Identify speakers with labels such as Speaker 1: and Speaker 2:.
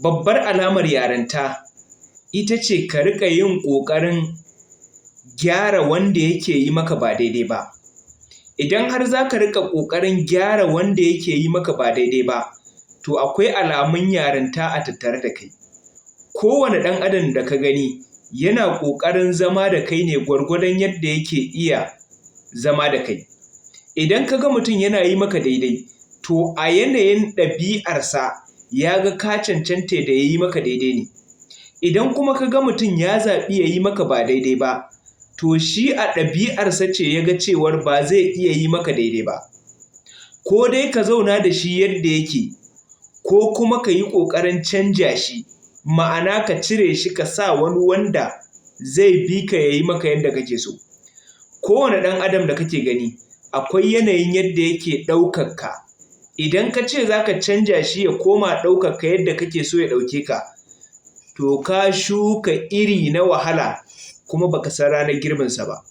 Speaker 1: babbar alamar yarinta ita ce ka riƙa yin ƙoƙarin gyara wanda yake yi maka ba daidai ba. Idan har za ka riƙa ƙoƙarin gyara wanda yake yi maka ba daidai ba, to akwai alamun yarinta a tattare da kai. Kowane ɗan adam da ka gani yana ƙoƙarin zama da kai ne gwargwadon yadda yake iya zama da kai. Idan ka ga mutum yana yi maka daidai, to a yanayin ɗabi'arsa ya ga ka cancanta da ya yi maka daidai ne. Idan kuma ka ga mutum ya zaɓi ya yi maka ba daidai ba, to shi a ɗabi'arsa ce ya ga cewar ba zai iya yi maka daidai ba. Ko dai ka zauna da shi yadda yake, ko kuma ka yi ƙoƙarin canja shi, ma'ana ka cire shi ka sa wani wanda zai bi ka ya yi maka yadda kake so. Kowane ɗan adam da kake gani akwai yanayin yadda yake ɗaukar ka. Idan ka ce za ka canja shi ya koma ɗaukar ka yadda kake so ya ɗauke ka, to ka shuka iri na wahala kuma baka san ranar girbinsa ba.